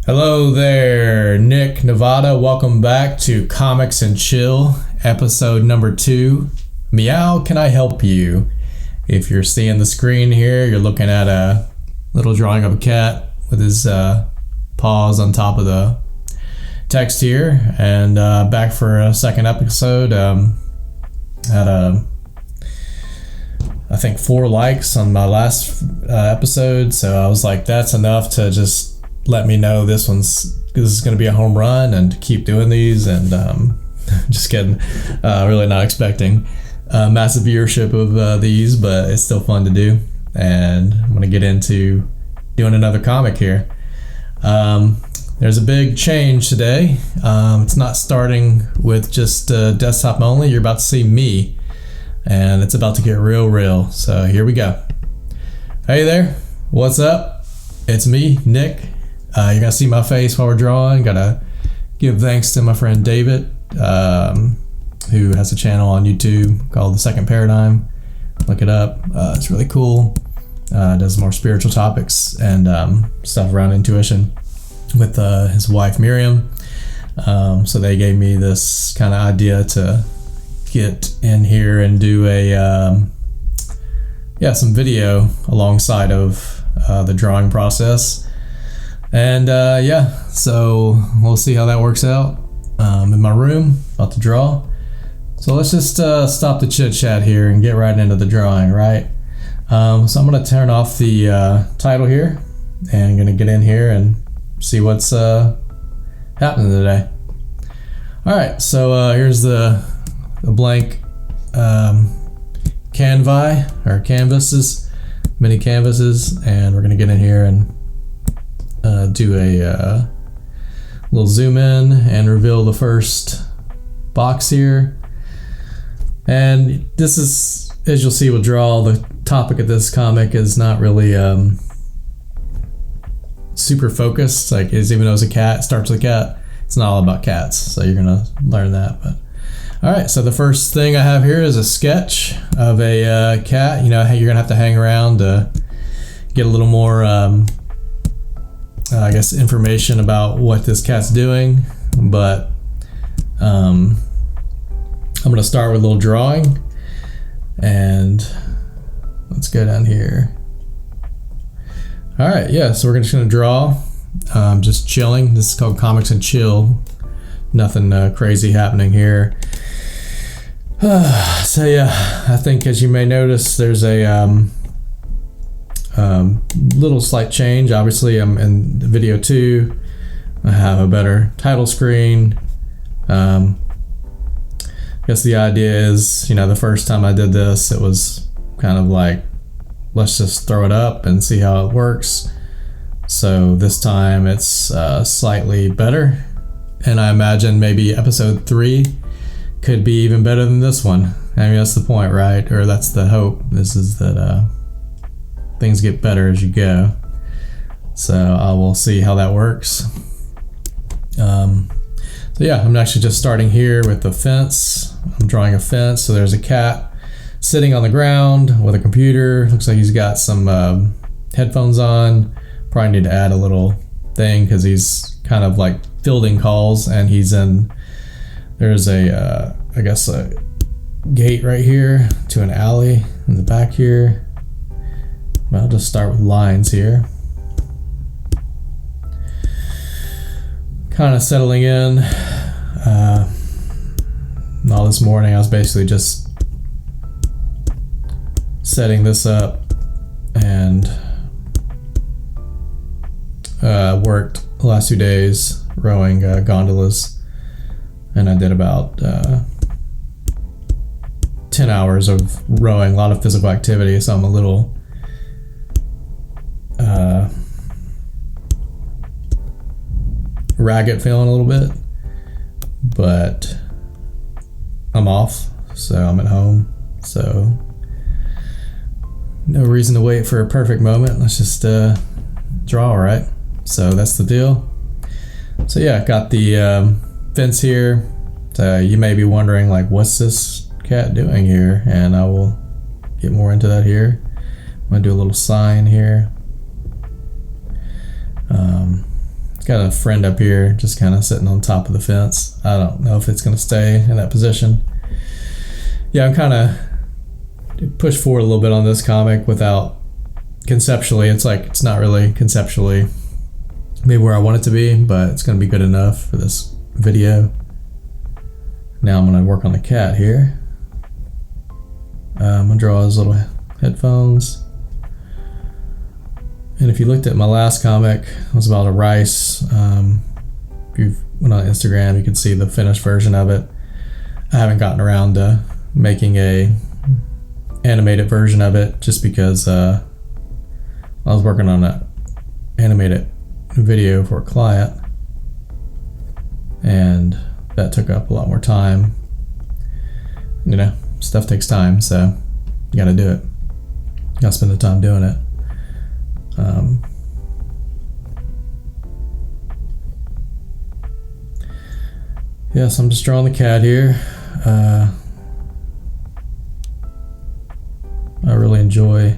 Hello there, Nick Navatta. Welcome back to Comics and Chill, episode number 2. Meow, can I help you? If you're seeing the screen here, you're looking at a little drawing of a cat with his paws on top of the text here. And back for a second episode. Had I think 4 likes on my last episode, so I was like, that's enough to just let me know this is going to be a home run and keep doing these. And just kidding, really not expecting massive viewership of these, but it's still fun to do. And I'm going to get into doing another comic here. There's a big change today. It's not starting with just desktop only. You're about to see me, and it's about to get real. So here we go. Hey there, what's up? It's me, Nick. You're gonna see my face while we're drawing. Gotta give thanks to my friend David, who has a channel on YouTube called The Second Paradigm. Look it up. It's really cool. Does more spiritual topics and stuff around intuition with his wife Miriam. So they gave me this kind of idea to get in here and do some video alongside of the drawing process. And so we'll see how that works out. In my room, about to draw. So let's just stop the chit chat here and get right into the drawing, right? So I'm gonna turn off the title here and gonna get in here and see what's happening today. All right, so here's the blank mini canvases, and we're gonna get in here and do a little zoom in and reveal the first box here. And this is, as you'll see, we'll draw. The topic of this comic is not really super focused. Like, even though it's a cat, it starts with a cat, it's not all about cats. So you're gonna learn that. But all right, so the first thing I have here is a sketch of a cat. You know, you're gonna have to hang around to get a little more information about what this cat's doing, but I'm going to start with a little drawing, and let's go down here. All right, so we're just going to draw, just chilling. This is called Comics and Chill. Nothing crazy happening here. I think, as you may notice, there's a little slight change. Obviously, I'm in video 2. I have a better title screen. I guess the idea is, the first time I did this, it was kind of like, let's just throw it up and see how it works. So this time it's slightly better, and I imagine maybe episode 3 could be even better than this one. I mean, that's the point, right? Or that's the hope. This is that things get better as you go. So I will see how that works. I'm actually just starting here with the fence. I'm drawing a fence. So there's a cat sitting on the ground with a computer. Looks like he's got some headphones on. Probably need to add a little thing because he's kind of like fielding calls, and there's a gate right here to an alley in the back here. I'll just start with lines here. Kind of settling in. All this morning I was basically just setting this up and worked the last 2 days rowing gondolas, and I did about 10 hours of rowing, a lot of physical activity, so I'm a little ragged feeling a little bit, but I'm off, so I'm at home, so no reason to wait for a perfect moment. Let's just draw, right? So that's the deal. So got the fence here. So you may be wondering, like, what's this cat doing here? And I will get more into that here. I'm gonna do a little sign here. got a friend up here just kind of sitting on top of the fence. I don't know if it's going to stay in that position. Yeah, I'm kind of pushed forward a little bit on this comic without conceptually. It's like it's not really conceptually maybe where I want it to be, but it's going to be good enough for this video. Now I'm going to work on the cat here. I'm going to draw his little headphones. And if you looked at my last comic, it was about a rice. If you went on Instagram, you could see the finished version of it. I haven't gotten around to making a animated version of it just because I was working on an animated video for a client, and that took up a lot more time. You know, stuff takes time, so you gotta do it. You gotta spend the time doing it. Yes, I'm just drawing the cat here. I really enjoy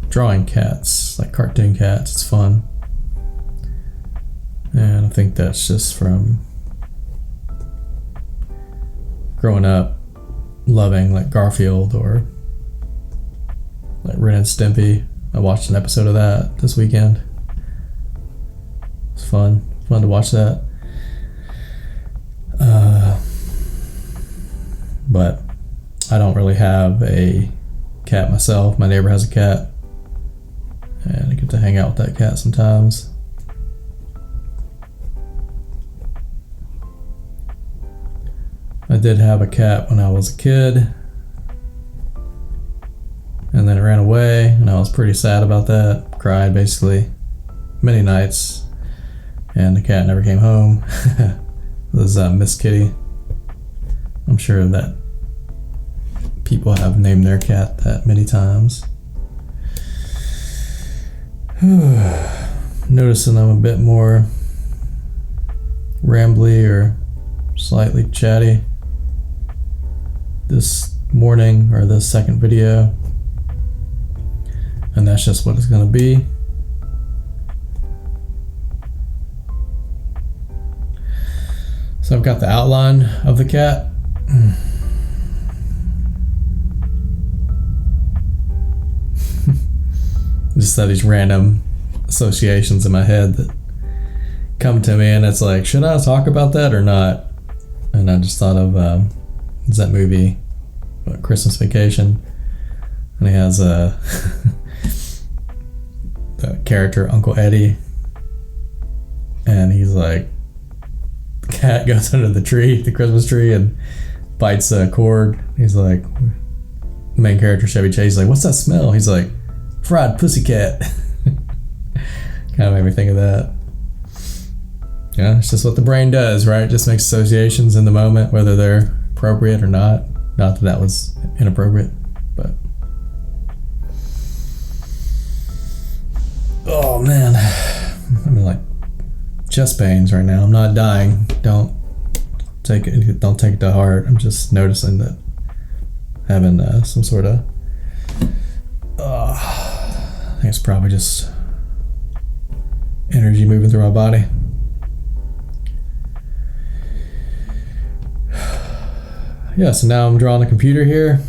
drawing cats, like cartoon cats. It's fun. And I think that's just from growing up loving like Garfield or like Ren and Stimpy. I watched an episode of that this weekend. It's fun to watch that. But I don't really have a cat myself. My neighbor has a cat, and I get to hang out with that cat sometimes. I did have a cat when I was a kid, and then it ran away, and I was pretty sad about that. Cried basically many nights, and the cat never came home. It was Miss Kitty. I'm sure that people have named their cat that many times. Noticing I'm a bit more rambly or slightly chatty this morning or this second video, and that's just what it's going to be. So I've got the outline of the cat. Just have these random associations in my head that come to me, and it's like, should I talk about that or not? And I just thought of is that movie, Christmas Vacation, and he has a the character Uncle Eddie, and he's like, the cat goes under the tree, the Christmas tree, and bites a cord. He's like, the main character Chevy Chase is like, what's that smell? He's like, fried pussycat. Kind of made me think of that. Yeah, it's just what the brain does, right? It just makes associations in the moment, whether they're appropriate or not. Not that that was inappropriate, but oh man, I'm in like chest pains right now. I'm not dying. Don't take it to heart. I'm just noticing that having some sort of I think it's probably just energy moving through my body. Yeah, so now I'm drawing a computer here,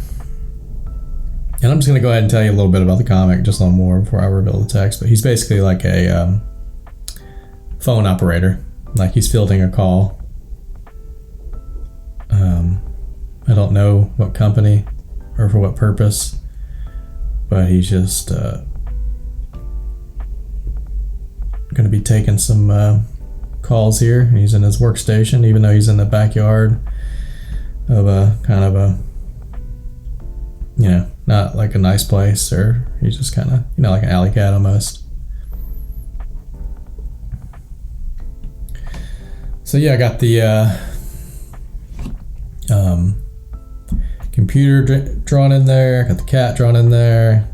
and I'm just going to go ahead and tell you a little bit about the comic, just a little more before I reveal the text. But he's basically like a phone operator, like he's fielding a call. I don't know what company or for what purpose, but he's just going to be taking some calls here. He's in his workstation, even though he's in the backyard of a kind of a, you know, not like a nice place, or he's just kind of, you know, like an alley cat almost. So yeah, I got the computer drawn in there, got the cat drawn in there.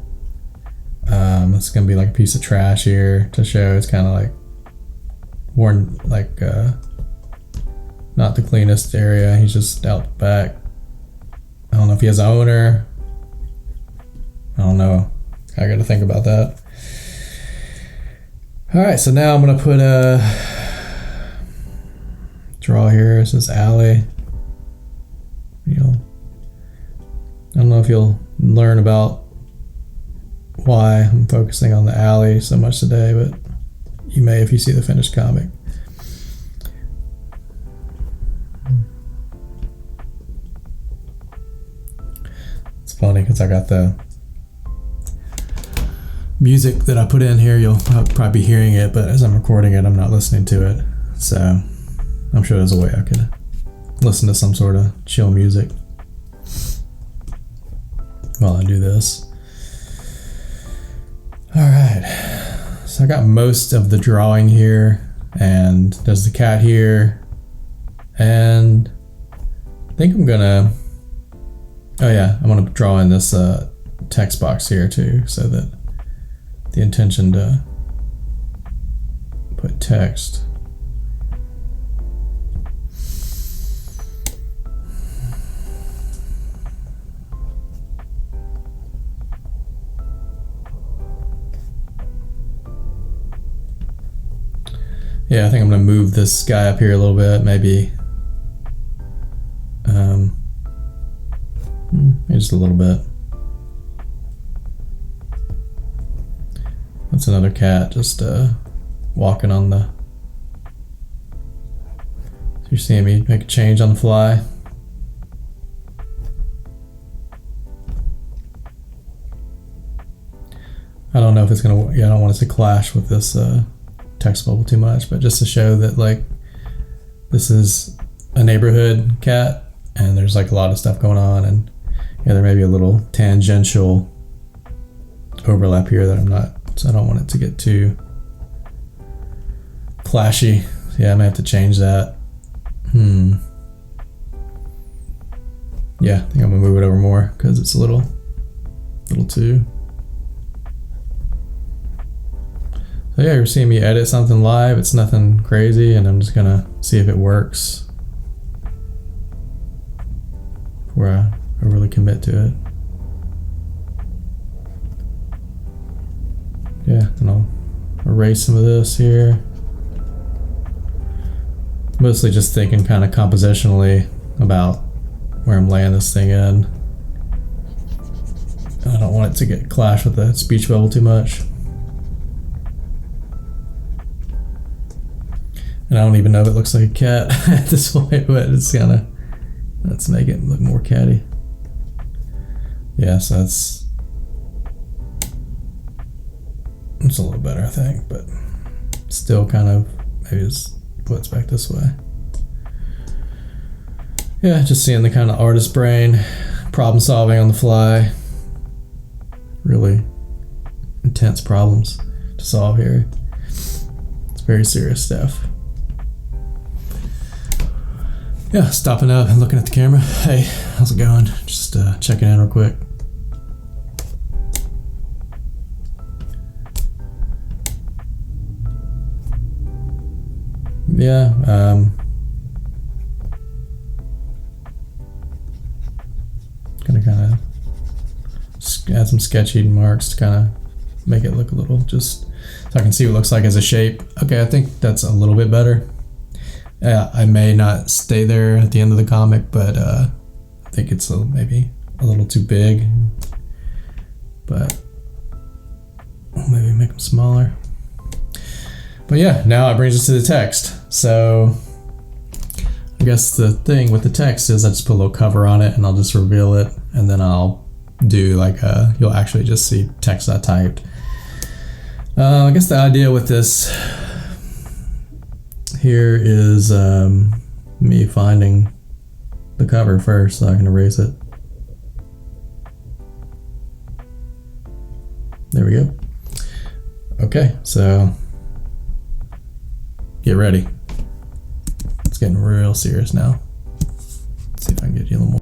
It's gonna be like a piece of trash here to show it's kind of like worn, like not the cleanest area. He's just out the back. I don't know if he has an owner. I don't know. I gotta think about that. All right, so now I'm gonna put draw here. It says alley. I don't know if you'll learn about why I'm focusing on the alley so much today, but you may if you see the finished comic. It's funny because I got the music that I put in here. You'll probably be hearing it, but as I'm recording it, I'm not listening to it. So I'm sure there's a way I could listen to some sort of chill music while I do this. Alright, so I got most of the drawing here, and there's the cat here, and I think I'm gonna draw in this text box here too, so that the intention to put text. Yeah, I think I'm gonna move this guy up here a little bit, maybe just a little bit. That's another cat just walking on the... So you're seeing me make a change on the fly. I don't know if it's gonna... Yeah, I don't want it to clash with this text bubble too much, but just to show that like this is a neighborhood cat and there's like a lot of stuff going on, and yeah, there may be a little tangential overlap here that I don't want it to get too clashy. Yeah, I may have to change that. Yeah, I think I'm gonna move it over more because it's a little too... So yeah, you're seeing me edit something live. It's nothing crazy, and I'm just gonna see if it works before I overly commit to it. Yeah, and I'll erase some of this here. Mostly just thinking kind of compositionally about where I'm laying this thing in. I don't want it to get clash with the speech bubble too much. And I don't even know if it looks like a cat at this point, but it's gonna... Let's make it look more catty. Yeah, so it's a little better, I think, but still kind of... Maybe it's puts back this way. Yeah, just seeing the kind of artist brain, problem solving on the fly. Really intense problems to solve here. It's very serious stuff. Yeah, stopping up and looking at the camera. Hey, how's it going? Just checking in real quick. Yeah, gonna kind of add some sketchy marks to kind of make it look a little, just so I can see what it looks like as a shape. Okay, I think that's a little bit better. I may not stay there at the end of the comic, but I think it's maybe a little too big. But maybe make them smaller. But yeah, now it brings us to the text. So I guess the thing with the text is I just put a little cover on it and I'll just reveal it, and then I'll do like you'll actually just see text I typed. I guess the idea with this here is me finding the cover first so I can erase it. There we go. Okay, so get ready. It's getting real serious now. Let's see if I can get you a little more.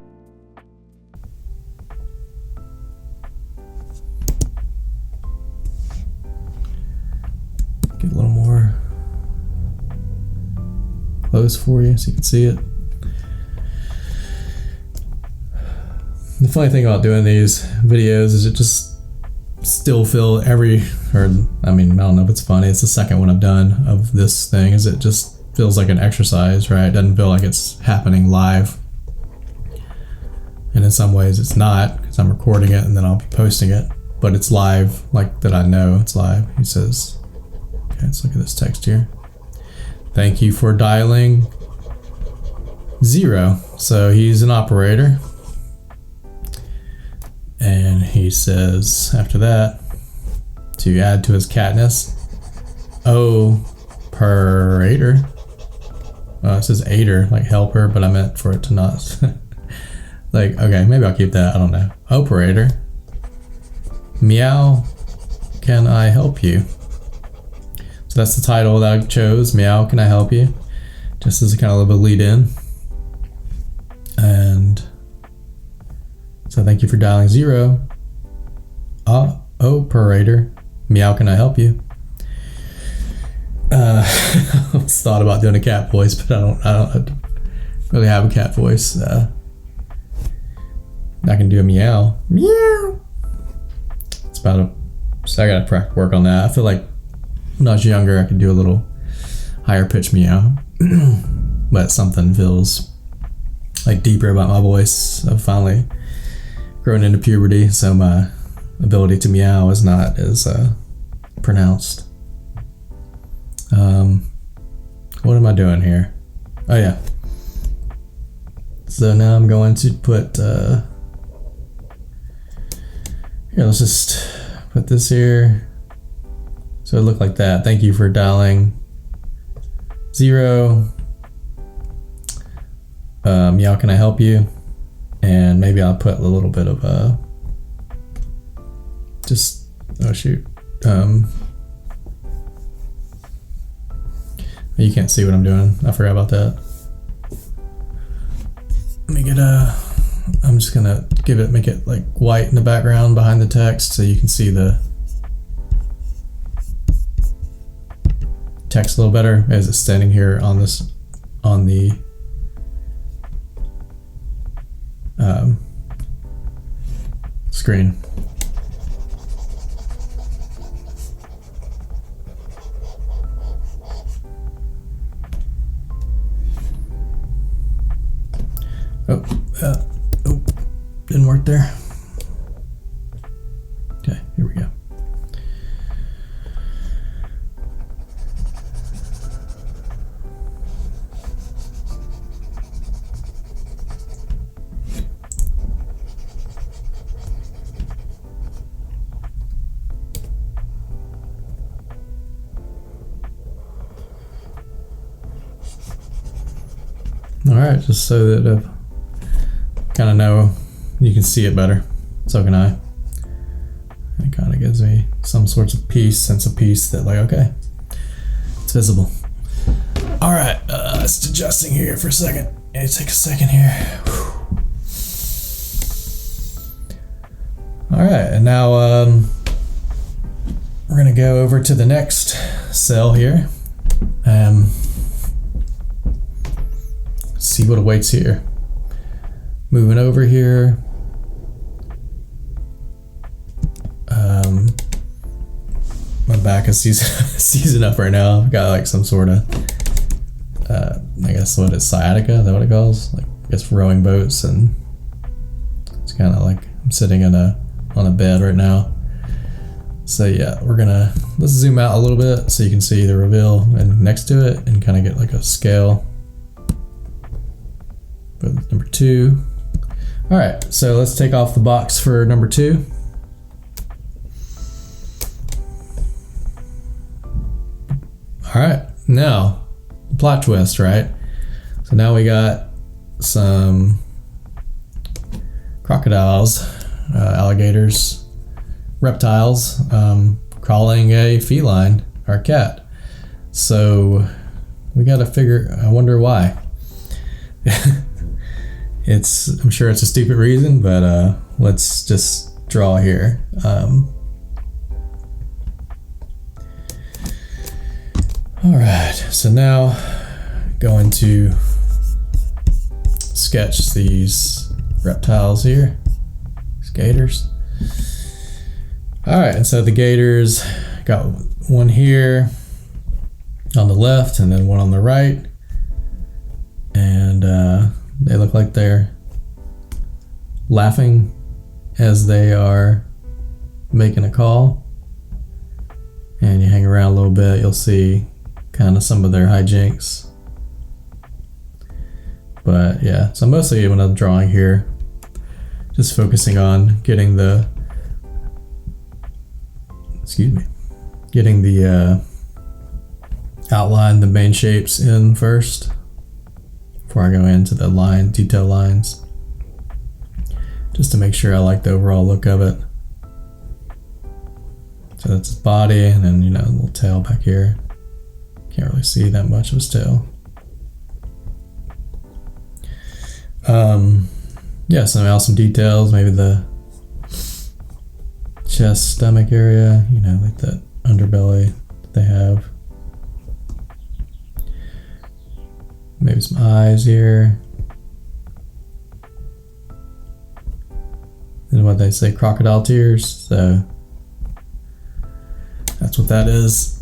Get a little more close for you so you can see it. The funny thing about doing these videos is it just still feel I don't know if it's funny, it's the second one I've done of this thing, is it just feels like an exercise, right? It doesn't feel like it's happening live. And in some ways it's not, because I'm recording it and then I'll be posting it, but it's live, like that I know it's live. He says, okay, let's look at this text here. Thank you for dialing 0. So he's an operator. And he says after that, to add to his catness, operator. It says aider, like helper, but I meant for it to not. Like, okay, maybe I'll keep that. I don't know. Operator. Meow, can I help you? So that's the title that I chose. Meow, can I help you? Just as a kind of little bit lead in. And so thank you for dialing 0. Operator. Meow, can I help you? I thought about doing a cat voice, but I don't really have a cat voice. I can do a meow. Meow. It's about so I gotta work on that. I feel like when I was younger, I could do a little higher pitch meow, but something feels like deeper about my voice. I've finally grown into puberty, so my ability to meow is not as pronounced. What am I doing here? Oh yeah. So now I'm going to put here, let's just put this here. So it looked like that. Thank you for dialing 0. Meow, can I help you? And maybe I'll put a little bit of just, oh shoot. You can't see what I'm doing. I forgot about that. Let me get I'm just gonna make it like white in the background behind the text so you can see the text a little better as it's standing here on the screen. Oh, didn't work there. Okay, here we go. All right, just so that kind of know you can see it better. So can I. It kind of gives me some sorts of sense of peace that like, okay, it's visible. All right, just adjusting here for a second. Take a second here. Whew. All right, and now we're gonna go over to the next cell here. See what awaits here. Moving over here. My back is seizing up right now. I've got like some sort of, I guess what it's sciatica, is that what it calls? Like, I guess rowing boats, and it's kind of like I'm sitting on a bed right now. So yeah, let's zoom out a little bit so you can see the reveal and next to it and kind of get like a scale. But number 2. All right, so let's take off the box for number 2. All right, now plot twist, right? So now we got some crocodiles, alligators, reptiles, crawling a feline or a cat. So we got to I wonder why. I'm sure it's a stupid reason, but let's just draw here. All right, so now going to sketch these reptiles here, these gators. All right, and so the gators got one here. on the left and then one on the right. And they look like they're laughing as they are making a call. And you hang around a little bit, you'll see kind of some of their hijinks. But yeah, so mostly when I'm drawing here, just focusing on getting the outline, the main shapes in first before I go into the detail lines, just to make sure I like the overall look of it. So that's his body, and then a little tail back here. Can't really see that much of his tail. So now some details, maybe the chest, stomach area, like that underbelly that they have. Maybe some eyes here. And what they say, crocodile tears, so that's what that is.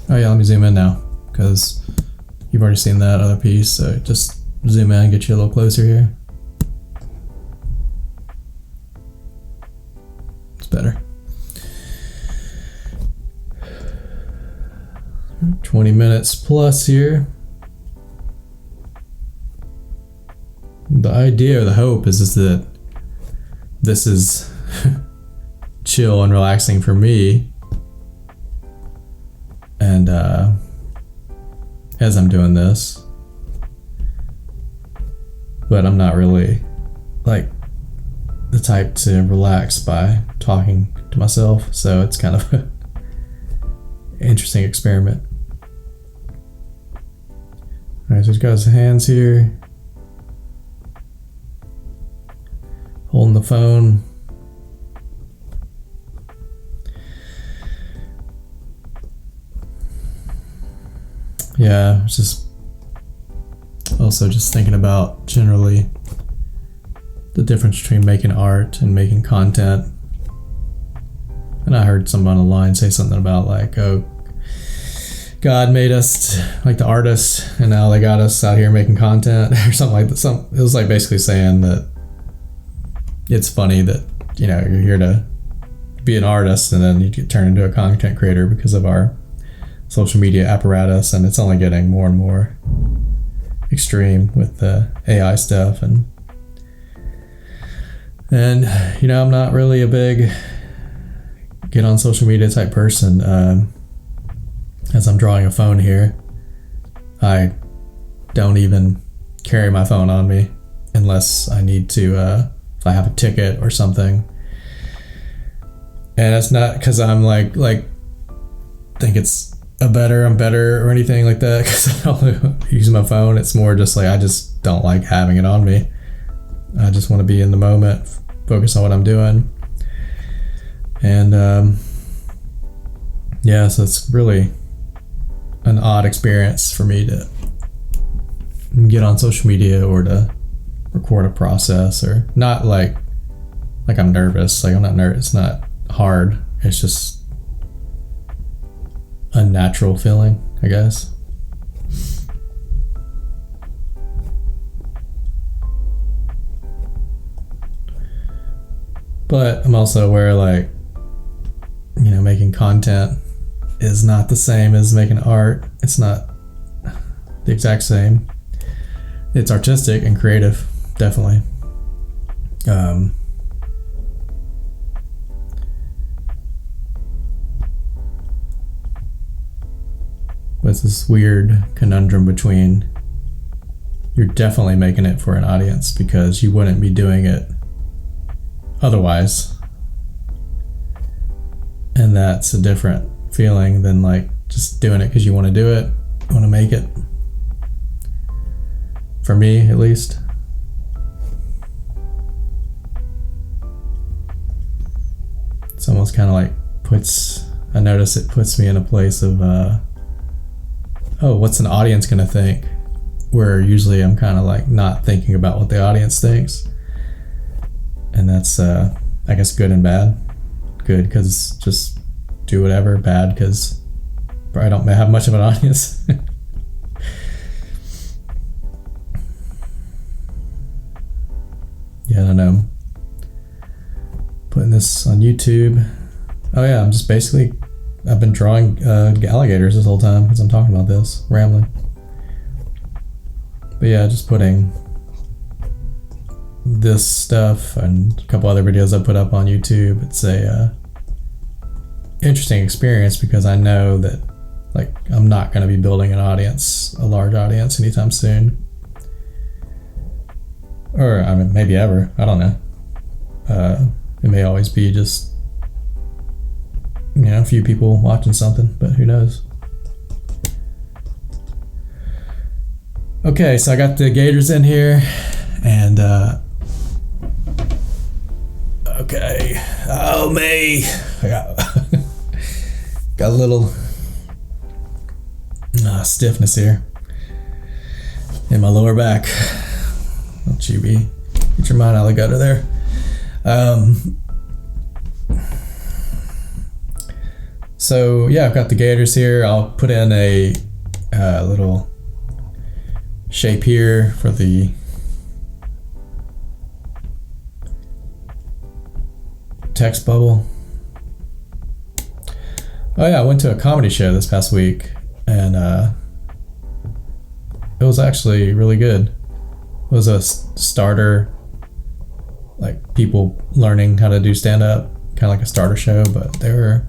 Oh yeah, let me zoom in now, because you've already seen that other piece, so just zoom in and get you a little closer here. It's better. 20 minutes plus here. The idea, or the hope, is just that this is chill and relaxing for me. And as I'm doing this, but I'm not really like the type to relax by talking to myself, so it's kind of an interesting experiment. Alright, so he's got his hands here, holding the phone. Yeah, it's just also just thinking about generally the difference between making art and making content. And I heard someone on the line say something about like, oh, God made us like the artists, and now they got us out here making content or something like that. It was like basically saying that it's funny that you're here to be an artist and then you get turned into a content creator because of our social media apparatus, and it's only getting more and more extreme with the AI stuff. And I'm not really a big get on social media type person. As I'm drawing a phone here, I don't even carry my phone on me unless I need to, if I have a ticket or something. And it's not because I'm like think I'm better or anything like that, because I don't use my phone. It's more just like I just don't like having it on me. I just want to be in the moment, focus on what I'm doing. And so it's really an odd experience for me to get on social media or to record a process, or not like I'm nervous. Like I'm not nervous. It's not hard. It's just a natural feeling, I guess. But I'm also aware, like, making content is not the same as making art. It's not the exact same. It's artistic and creative, definitely. With this weird conundrum between you're definitely making it for an audience because you wouldn't be doing it otherwise, and that's a different feeling than like just doing it because you want to do it, you want to make it, for me at least. It's almost kind of like I notice it puts me in a place of oh, what's an audience gonna think where usually I'm kind of like not thinking about what the audience thinks. And that's, I guess, good and bad. Good because just do whatever. Bad because I don't have much of an audience. Yeah, I don't know. Putting this on YouTube. Oh yeah, I've been drawing alligators this whole time because I'm talking about this, rambling. But yeah, just putting this stuff and a couple other videos I put up on YouTube. It's a interesting experience because I know that like I'm not going to be building a large audience anytime soon. Or I mean, maybe ever. I don't know. It may always be just, a few people watching something, but who knows? Okay, so I got the gators in here, and okay. Oh me, I got a little stiffness here in my lower back. Don't you get your mind out of the gutter there. So yeah, I've got the gators here. I'll put in a little shape here for the text bubble. Oh yeah, I went to a comedy show this past week, and it was actually really good. It was a starter, like people learning how to do stand-up, kind of like a starter show, but they were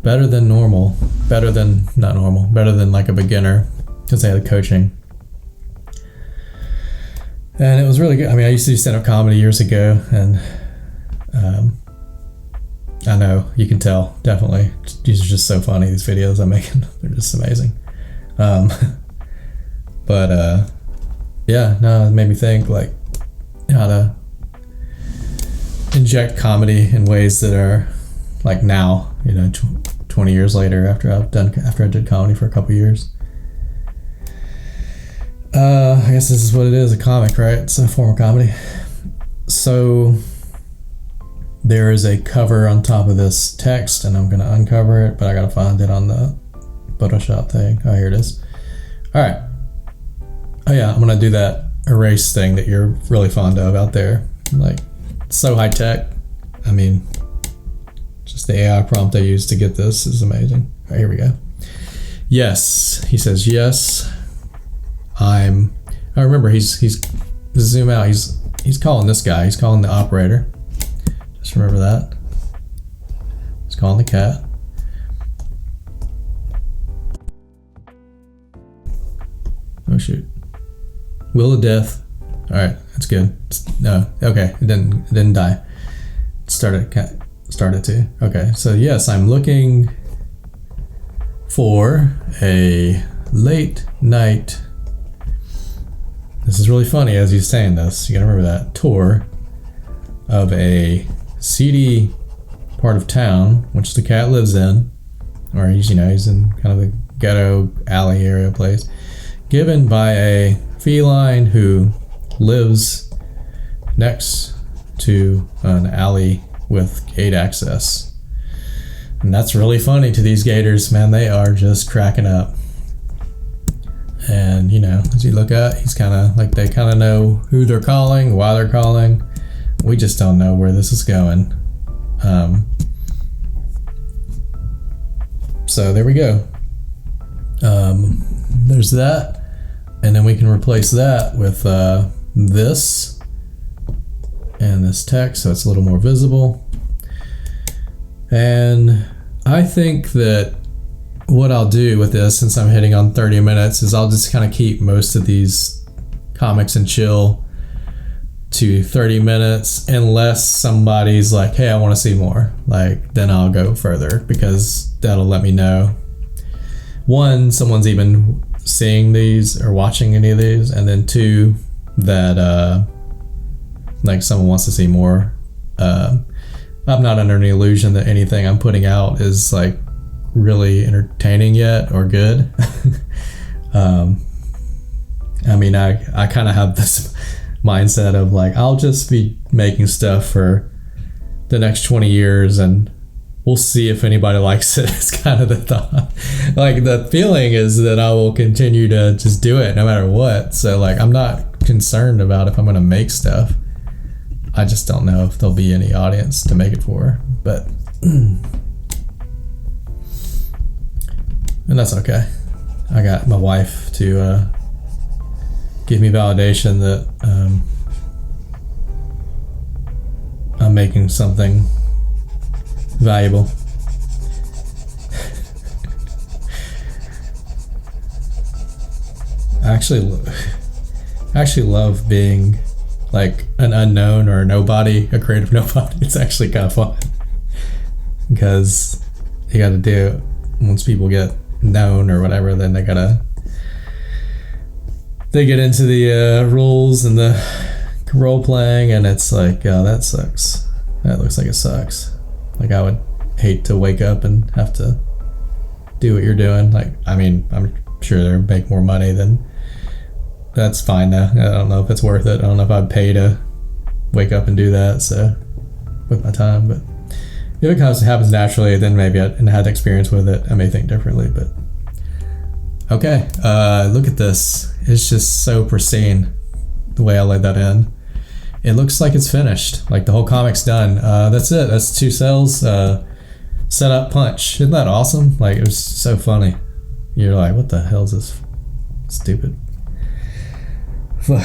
better than like a beginner because they had coaching. And it was really good. I mean, I used to do stand-up comedy years ago, and I know you can tell, definitely. These are just so funny, these videos I'm making. They're just amazing. But yeah, no, it made me think like how to inject comedy in ways that are like now, 20 years later after I did comedy for a couple years. I guess this is what it is, a comic, right? It's a form of comedy. So there is a cover on top of this text, and I'm going to uncover it, but I got to find it on the Photoshop thing. Oh, here it is. All right. Oh yeah, I'm going to do that erase thing that you're really fond of out there. Like, so high tech. I mean, just the AI prompt I used to get this is amazing. All right, here we go. Yes, he says yes. I remember he's zoom out. He's calling this guy. He's calling the operator. Just remember that. He's calling the cat. Oh shoot. Will of death. All right, that's good. No, okay, it didn't die. It started to. Okay, so yes, I'm looking for a late night. This is really funny as he's saying this. You gotta remember that tour of a seedy part of town, which the cat lives in, or he's in kind of the ghetto alley area place, given by a feline who lives next to an alley with gate access. And that's really funny to these gators, man. They are just cracking up. And as you look at, he's kind of like, they kind of know who they're calling, why they're calling. We just don't know where this is going. So there we go. There's that. And then we can replace that with this and this text, so it's a little more visible. And I think that what I'll do with this, since I'm hitting on 30 minutes, is I'll just kind of keep most of these comics and chill to 30 minutes, unless somebody's like, hey, I want to see more. Like, then I'll go further, because that'll let me know, one, someone's even seeing these or watching any of these, and then two, that like someone wants to see more. I'm not under any illusion that anything I'm putting out is like really entertaining yet or good. I mean, I kind of have this mindset of like, I'll just be making stuff for the next 20 years and we'll see if anybody likes it. It's kind of the thought. Like, the feeling is that I will continue to just do it no matter what. So like, I'm not concerned about if I'm going to make stuff. I just don't know if there'll be any audience to make it for, but and that's okay. I got my wife to give me validation that I'm making something valuable. I actually love being like an unknown or a nobody, a creative nobody. It's actually kind of fun because you got to do, once people get known or whatever, then they get into the rules and the role playing, and it's like, oh, that sucks. That looks like it sucks. Like, I would hate to wake up and have to do what you're doing. Like, I mean, I'm sure they make more money than, that's fine now. I don't know if it's worth it. I don't know if I'd pay to wake up and do that, so, with my time, but if it happens naturally, then maybe and I had experience with it, I may think differently, but okay. Look at this. It's just so pristine, the way I laid that in. It looks like it's finished. Like, the whole comic's done. That's it. That's 2 cells. Set up, punch. Isn't that awesome? Like, it was so funny. You're like, what the hell is this? Stupid. I'm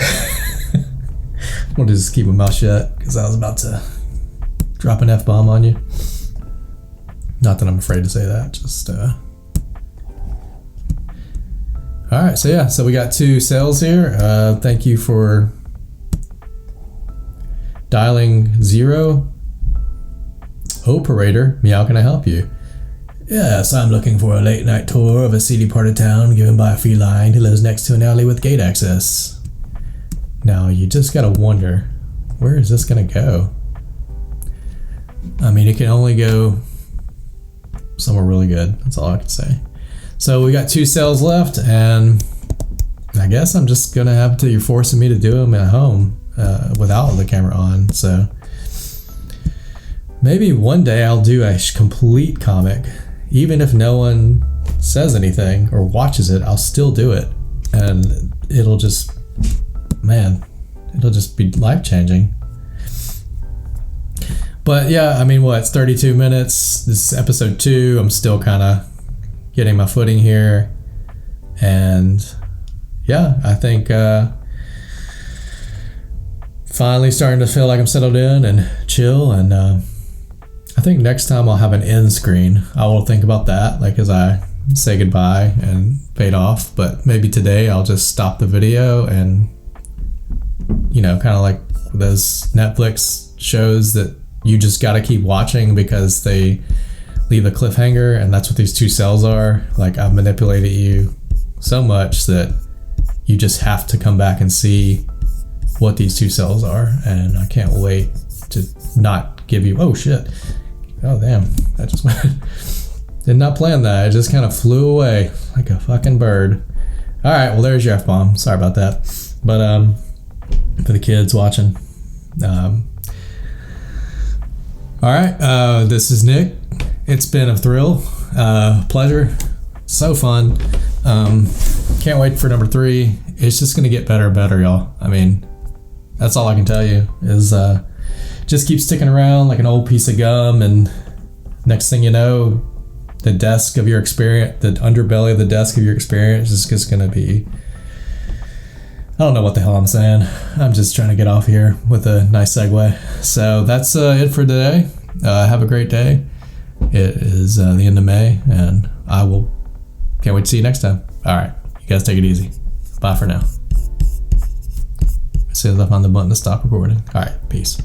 gonna just keep my mouth shut because I was about to drop an F-bomb on you. Not that I'm afraid to say that, just alright, so yeah, so we got 2 sales here. Thank you for dialing 0. Operator, Meow, can I help you? Yes, I'm looking for a late night tour of a seedy part of town given by a feline who lives next to an alley with gate access. Now, you just gotta wonder, where is this gonna go? I mean, it can only go somewhere really good. That's all I can say. So we got 2 sales left, and I guess I'm just gonna have to, you're forcing me to do them at home without the camera on. So maybe one day I'll do a complete comic. Even if no one says anything or watches it, I'll still do it. And it'll just, man, it'll just be life-changing. But yeah, I mean, it's 32 minutes. This is episode 2. I'm still kind of getting my footing here. And yeah, I think finally starting to feel like I'm settled in and chill. And I think next time I'll have an end screen. I will think about that, like, as I say goodbye and fade off. But maybe today I'll just stop the video and, you know, kind of like those Netflix shows that you just got to keep watching because they leave a cliffhanger, and that's what these 2 cells are. Like, I've manipulated you so much that you just have to come back and see what these 2 cells are, and I can't wait to not give you, oh shit, oh damn, that just went, did not plan that, it just kind of flew away like a fucking bird. Alright, well, there's your F-bomb, sorry about that. But for the kids watching, alright, this is Nick. It's been a thrill, pleasure, so fun. Can't wait for number 3. It's just gonna get better and better, y'all. I mean, that's all I can tell you is just keep sticking around like an old piece of gum, and next thing you know, the desk of your experience, the underbelly of the desk of your experience is just gonna be, I don't know what the hell I'm saying. I'm just trying to get off here with a nice segue. So that's it for today. Have a great day. It is the end of May, and can't wait to see you next time. All right, you guys take it easy. Bye for now. As soon as I find the button to stop recording. All right, peace.